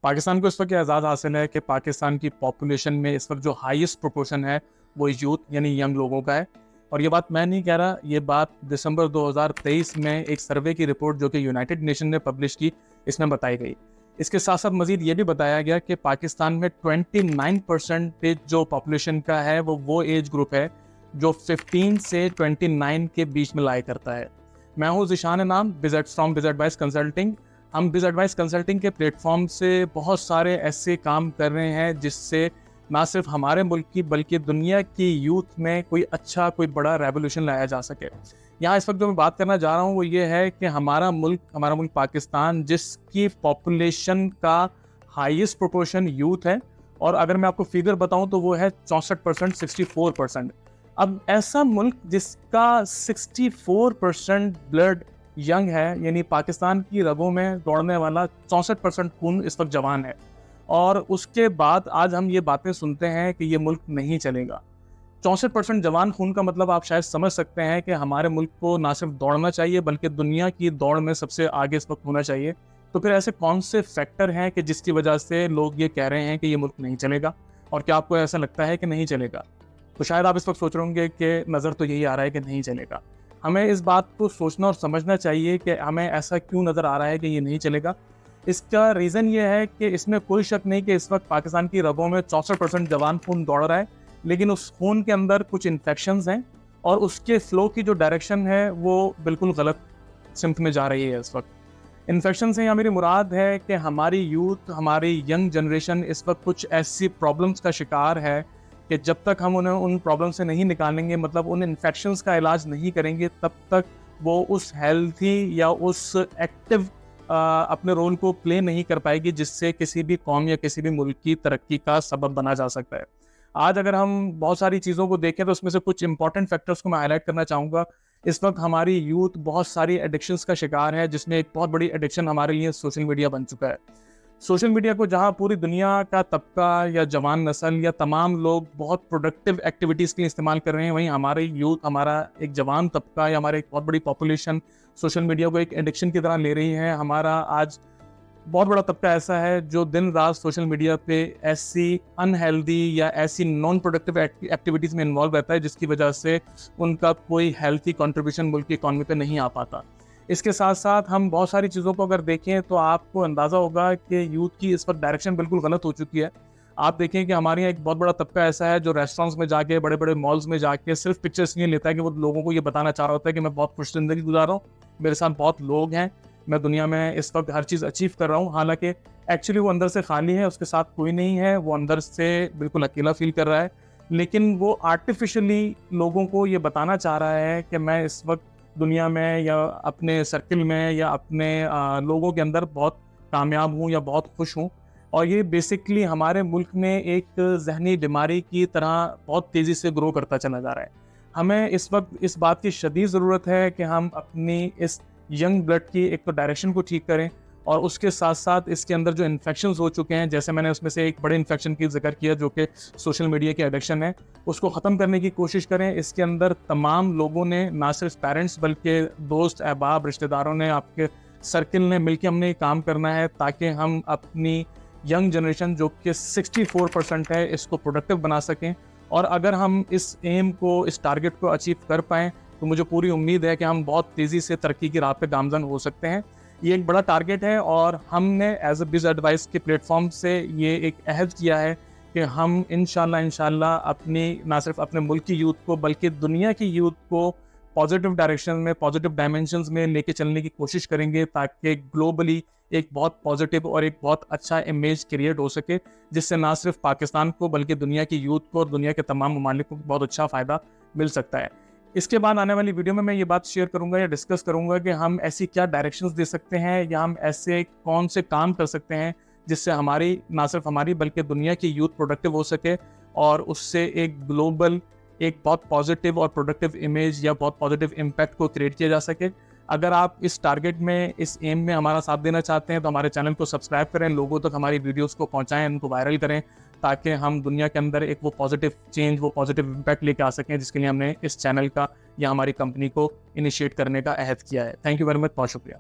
पाकिस्तान को इस वक्त एजाज़ हासिल है कि पाकिस्तान की पॉपुलेशन में इस वक्त जो हाईएस्ट प्रोपोर्शन है वो यूथ यानी यंग लोगों का है। और ये बात मैं नहीं कह रहा, ये बात दिसंबर 2023 में एक सर्वे की रिपोर्ट जो कि यूनाइटेड नेशन ने पब्लिश की, इसमें बताई गई। इसके साथ साथ मजीद ये भी बताया गया कि पाकिस्तान में 29% जो पॉपुलेशन का है वो एज ग्रुप है जो 15 से 29 के बीच में लाई करता है। मैं हूँ ज़ीशान नाम फ्रॉम बिज़ एडवाइस कंसल्टिंग। हम बिज़ एडवाइस कंसल्टिंग के प्लेटफॉर्म से बहुत सारे ऐसे काम कर रहे हैं जिससे ना सिर्फ हमारे मुल्क की बल्कि दुनिया की यूथ में कोई बड़ा रेवोल्यूशन लाया जा सके। यहाँ इस वक्त जो मैं बात करना जा रहा हूँ वो ये है कि हमारा मुल्क पाकिस्तान, जिसकी पॉपुलेशन का हाईएस्ट प्रोपोर्शन यूथ है, और अगर मैं आपको फिगर बताऊँ तो वो है 64%, 64%। अब ऐसा मुल्क जिसका 64% ब्लड यंग है, यानी पाकिस्तान की रगों में दौड़ने वाला 64% खून इस वक्त जवान है, और उसके बाद आज हम ये बातें सुनते हैं कि ये मुल्क नहीं चलेगा। 64% जवान खून का मतलब आप शायद समझ सकते हैं कि हमारे मुल्क को ना सिर्फ दौड़ना चाहिए बल्कि दुनिया की दौड़ में सबसे आगे इस वक्त होना चाहिए। तो फिर ऐसे कौन से फैक्टर हैं कि जिसकी वजह से लोग ये कह रहे हैं कि ये मुल्क नहीं चलेगा, और क्या आपको ऐसा लगता है कि नहीं चलेगा? तो शायद आप इस वक्त सोच रहे होंगे कि नज़र तो यही आ रहा है कि नहीं चलेगा। हमें इस बात को सोचना और समझना चाहिए कि हमें ऐसा क्यों नज़र आ रहा है कि ये नहीं चलेगा। इसका रीज़न ये है कि इसमें कोई शक नहीं कि इस वक्त पाकिस्तान की रगों में 64% जवान खून दौड़ रहा है, लेकिन उस खून के अंदर कुछ इन्फेक्शंस हैं और उसके फ्लो की जो डायरेक्शन है वो बिल्कुल गलत सिम्त में जा रही है। इस वक्त इन्फेक्शन से यहाँ मेरी मुराद है कि हमारी यूथ, हमारी यंग जनरेशन इस वक्त कुछ ऐसी प्रॉब्लम्स का शिकार है कि जब तक हम उन्हें उन प्रॉब्लम से नहीं निकालेंगे, मतलब उन इन्फेक्शंस का इलाज नहीं करेंगे, तब तक वो उस हेल्थी या उस एक्टिव अपने रोल को प्ले नहीं कर पाएगी जिससे किसी भी कौम या किसी भी मुल्क की तरक्की का सबब बना जा सकता है। आज अगर हम बहुत सारी चीज़ों को देखें तो उसमें से कुछ इंपॉर्टेंट फैक्टर्स को मैं हाईलाइट करना चाहूँगा। इस वक्त हमारी यूथ बहुत सारी एडिक्शंस का शिकार है, जिसमें एक बहुत बड़ी एडिक्शन हमारे लिए सोशल मीडिया बन चुका है। सोशल मीडिया को जहां पूरी दुनिया का तबका या जवान नस्ल या तमाम लोग बहुत प्रोडक्टिव एक्टिविटीज़ के लिए इस्तेमाल कर रहे हैं, वहीं हमारे यूथ, हमारा एक जवान तबका या हमारे एक बहुत बड़ी पॉपुलेशन सोशल मीडिया को एक एडिक्शन की तरह ले रही है। हमारा आज बहुत बड़ा तबका ऐसा है जो दिन रात सोशल मीडिया पे ऐसी अनहेल्दी या ऐसी नॉन प्रोडक्टिव एक्टिविटीज़ में इन्वॉल्व रहता है जिसकी वजह से उनका कोई हेल्थी कंट्रीब्यूशन मुल्क की इकॉनमी पे नहीं आ पाता। इसके साथ साथ हम बहुत सारी चीज़ों को अगर देखें तो आपको अंदाज़ा होगा कि यूथ की इस वक्त डायरेक्शन बिल्कुल गलत हो चुकी है। आप देखें कि हमारे यहाँ एक बहुत बड़ा तबका ऐसा है जो रेस्टोरेंट्स में जाके, बड़े बड़े मॉल्स में जाके सिर्फ पिक्चर्स नहीं लेता है कि वो लोगों को ये बताना चाह रहा होता है कि मैं बहुत खुश ज़िंदगी गुजार रहा हूँ, मेरे साथ बहुत लोग हैं, मैं दुनिया में इस वक्त हर चीज़ अचीव कर रहा हूँ। हालांकि एक्चुअली वो अंदर से खाली है, उसके साथ कोई नहीं है, वो अंदर से बिल्कुल अकेला फील कर रहा है, लेकिन वो आर्टिफिशियली लोगों को ये बताना चाह रहा है कि मैं इस वक्त दुनिया में या अपने सर्किल में या अपने लोगों के अंदर बहुत कामयाब हूँ या बहुत खुश हूँ। और ये बेसिकली हमारे मुल्क में एक जहनी बीमारी की तरह बहुत तेज़ी से ग्रो करता चला जा रहा है। हमें इस वक्त इस बात की शदीद ज़रूरत है कि हम अपनी इस यंग ब्लड की एक तो डायरेक्शन को ठीक करें, और उसके साथ साथ इसके अंदर जो इन्फेक्शंस हो चुके हैं, जैसे मैंने उसमें से एक बड़े इन्फेक्शन की जिक्र किया जो कि सोशल मीडिया की एडिक्शन है, उसको ख़त्म करने की कोशिश करें। इसके अंदर तमाम लोगों ने, ना सिर्फ पेरेंट्स बल्कि दोस्त, अहबाब, रिश्तेदारों ने, आपके सर्किल ने मिलकर हमने काम करना है ताकि हम अपनी यंग जनरेशन जो कि 64% है इसको प्रोडक्टिव बना सकें। और अगर हम इस एम को, इस टारगेट को अचीव कर पाएँ तो मुझे पूरी उम्मीद है कि हम बहुत तेज़ी से तरक्की की राह पे गामज़न हो सकते हैं। ये एक बड़ा टारगेट है और हमने एज अ बिज़ एडवाइस के प्लेटफॉर्म से ये एक अहद किया है कि हम इंशाल्लाह अपनी, ना सिर्फ अपने मुल्क की यूथ को बल्कि दुनिया की यूथ को पॉजिटिव डायरेक्शन में, पॉजिटिव डायमेंशंस में लेके चलने की कोशिश करेंगे ताकि ग्लोबली एक बहुत पॉजिटिव और एक बहुत अच्छा इमेज क्रिएट हो सके, जिससे ना सिर्फ पाकिस्तान को बल्कि दुनिया की यूथ को और दुनिया के तमाम ममालिक को बहुत अच्छा फ़ायदा मिल सकता है। इसके बाद आने वाली वीडियो में मैं ये बात शेयर करूंगा या डिस्कस करूंगा कि हम ऐसी क्या डायरेक्शंस दे सकते हैं या हम ऐसे कौन से काम कर सकते हैं जिससे हमारी, ना सिर्फ हमारी बल्कि दुनिया की यूथ प्रोडक्टिव हो सके और उससे एक ग्लोबल, एक बहुत पॉजिटिव और प्रोडक्टिव इमेज या बहुत पॉजिटिव इम्पैक्ट को क्रिएट किया जा सके। अगर आप इस टारगेट में, इस एम में हमारा साथ देना चाहते हैं तो हमारे चैनल को सब्सक्राइब करें, लोगों तक हमारी वीडियोस को पहुंचाएं, उनको वायरल करें ताकि हम दुनिया के अंदर एक वो पॉजिटिव चेंज, वो पॉजिटिव इम्पैक्ट लेके आ सकें जिसके लिए हमने इस चैनल का या हमारी कंपनी को इनिशिएट करने का अहद किया है। थैंक यू वेरी मच, बहुत शुक्रिया।